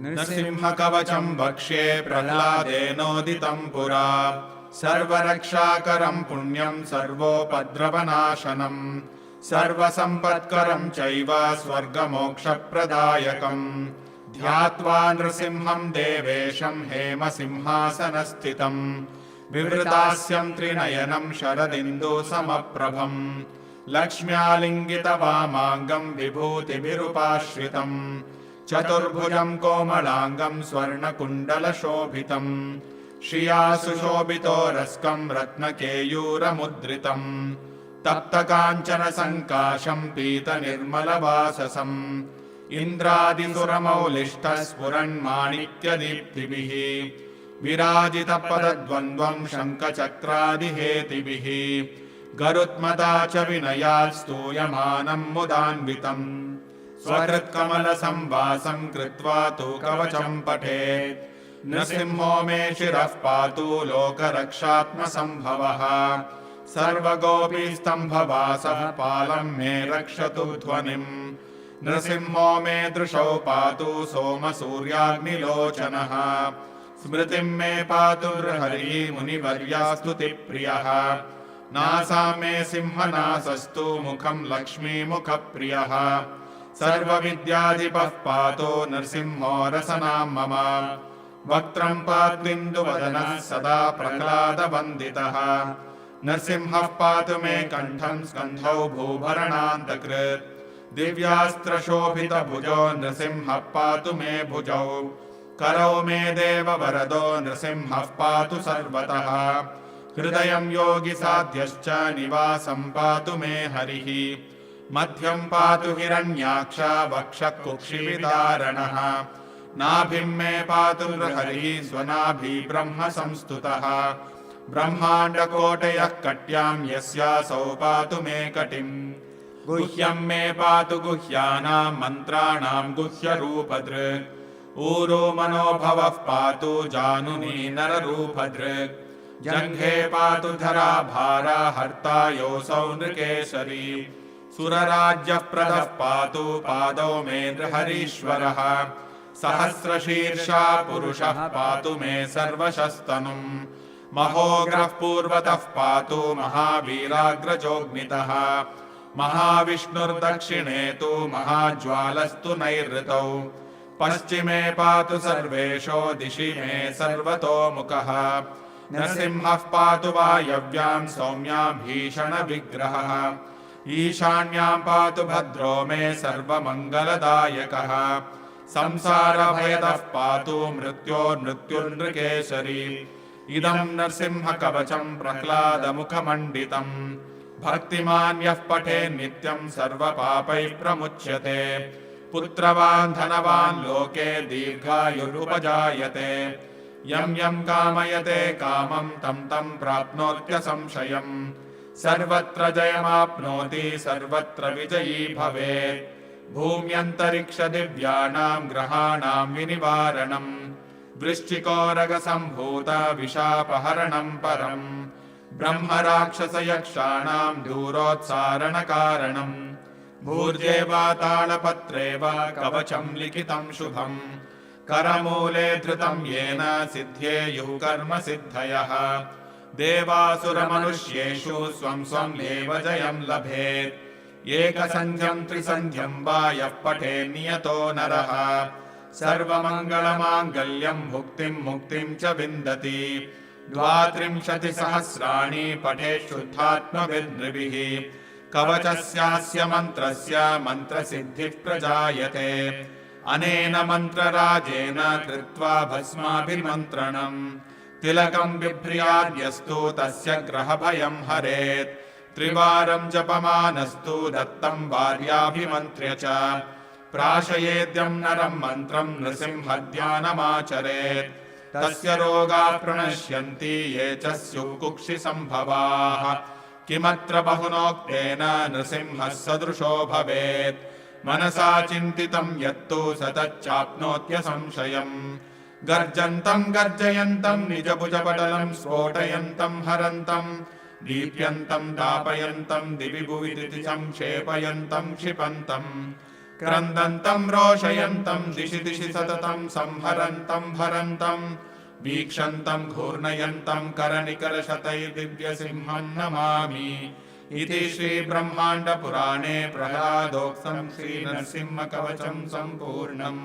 नृसिंहकवचं वक्ष्ये प्रह्लादेनोदितं पुरा सर्वरक्षाकरं पुण्यं सर्वोपद्रवनाशनं सर्वसम्पत्करं चैव स्वर्गमोक्षप्रदायकम् ध्यात्वा नृसिंहं देवेशं हेमसिंहासनस्थितं विवृतास्यं त्रिनयनं शरदिन्दुसमप्रभं लक्ष्म्यालिङ्गितवामाङ्गं विभूतिभिरुपाश्रितम् चतुर्भुजं कोमलाङ्गं स्वर्णकुण्डलशोभितं श्रिया सुशोभितो रस्कं रत्नकेयूरमुद्रितं तप्तकाञ्चनसङ्काशं पीतनिर्मलवाससम् इन्द्रादिसुरमौलिष्ठः स्फुरन्माणिक्यदीप्तिभिः विराजितपदद्वन्द्वं शङ्खचक्रादिहेतिभिः गरुत्मता च विनयात् स्तूयमानं मुदान्वितम् स्वहृत्कमलसंवासं कृत्वा तु कवचं पठेत् नृसिंहो मे शिरः पातु लोकरक्षात्मसम्भवः सर्वगोपीस्तम्भवासः पालं मे रक्षतु ध्वनिम् नृसिंहो मे दृशौ पातु सोमसूर्याग्निलोचनः स्मृतिं मे पातु हरिः मुनिवर्यास्तुतिप्रियः नासा मे सिंहनासस्तु मुखं लक्ष्मीमुखप्रियः सर्वविद्याधिपः पातो नृसिंहो रसनां मम वक्त्रं पात्विन्दुवदनः सदा प्रह्लादवन्दितः नृसिंहः पातु मे कण्ठं स्कन्धौ भूभरणान्तकृत् दिव्यास्त्रशोभितभुजो नृसिंहः पातु मे भुजौ करौ मे देववरदो नृसिंहः पातु सर्वतः हृदयं योगिसाध्यश्च निवासं पातु मे हरिः मध्यं पातु हिरण्याक्ष वक्षः कुक्षिविदारणः नाभिं मे पातु हरिः स्वनाभि ब्रह्म संस्तुतः ब्रह्माण्डकोटयः कट्यां यस्यासौ पातु मे कटिम् गुह्यं मे पातु गुह्यानां मन्त्राणां गुह्यरूपदृक् ऊरो मनोभवः पातु जानुनी नररूपदृक् जङ्घे पातु धराभारा हर्ता योऽसौ नृकेशरी सुरराज्यप्रदः पातु पादौ मे नृहरीश्वरः सहस्रशीर्षा पुरुषः पातु मे सर्वशस्तनुम् महोग्रः पूर्वतः पातु महावीराग्रजोऽग्नितः महाविष्णुर्दक्षिणे तु महाज्वालस्तु नैऋतौ पश्चिमे पातु सर्वेशो दिशि मे सर्वतोमुखः नृसिंहः पातु वायव्यां सौम्या भीषणविग्रहः ईशान्यां पातु भद्रो मे सर्वमङ्गलदायकः संसारभयतः पातु मृत्योर्मृत्युर्नृकेशरी इदं नृसिंहकवचं प्रह्लादमुखमण्डितम् भक्तिमान् यः पठेत् नित्यं सर्वपापैः प्रमुच्यते पुत्रवान् धनवान् लोके दीर्घायुरुपजायते यं यं कामयते कामं तं तं प्राप्नोत्यसंशयम् सर्वत्र जयमाप्नोति सर्वत्र विजयी भवेत् भूम्यन्तरिक्षदिव्यानां ग्रहाणां विनिवारणम् वृश्चिकोरगसम्भूत विशापहरणं परम् ब्रह्मराक्षसयक्षाणां दूरोत्सारणकारणम् भूर्जे वा तालपत्रे वा कवचं लिखितं शुभम् करमूले धृतं येन सिद्ध्येयुः कर्मसिद्धयः देवासुरमनुष्येषु स्वं स्वं एव जयं लभेत् एकसन्ध्यं त्रिसन्ध्यं वा यः पठेत् नियतो नरः सर्वमङ्गलमाङ्गल्यं भुक्तिं मुक्तिं च विन्दति 32 सहस्राणि पठेत् शुद्धात्मभिर्नृभिः कवचस्यास्य मन्त्रस्य मन्त्रसिद्धिः प्रजायते अनेन मन्त्रराजेन कृत्वा भस्माभिमन्त्रणम् तिलकं बिभ्र्याद्यस्तु तस्य ग्रहभयं हरेत् त्रिवारं जपमानस्तु दत्तं भार्याभिमन्त्र्य च प्राशयेद्यं नरं मन्त्रं नृसिंहध्यानमाचरेत् तस्य रोगाः प्रणश्यन्ति ये च स्युः कुक्षिसम्भवाः किमत्र बहुनोक्तेन नृसिंहः सदृशो भवेत् मनसा चिन्तितं यत्तु स तच्चाप्नोत्यसंशयम् गर्जन्तं गर्जयन्तं निजभुजपटलं स्फोटयन्तं हरन्तं दीप्यन्तं दापयन्तं दिवि भुवि दिशं क्षेपयन्तं क्षिपन्तं क्रन्दन्तम् रोषयन्तम् दिशि दिशि सततम् संहरन्तम् भरन्तम् वीक्षन्तम् घूर्णयन्तम् करनिकरशतैर्दिव्यसिंहम् नमामि इति श्रीब्रह्माण्डपुराणे प्रह्लादोक्तम् श्रीनरसिंहकवचम् सम्पूर्णम्।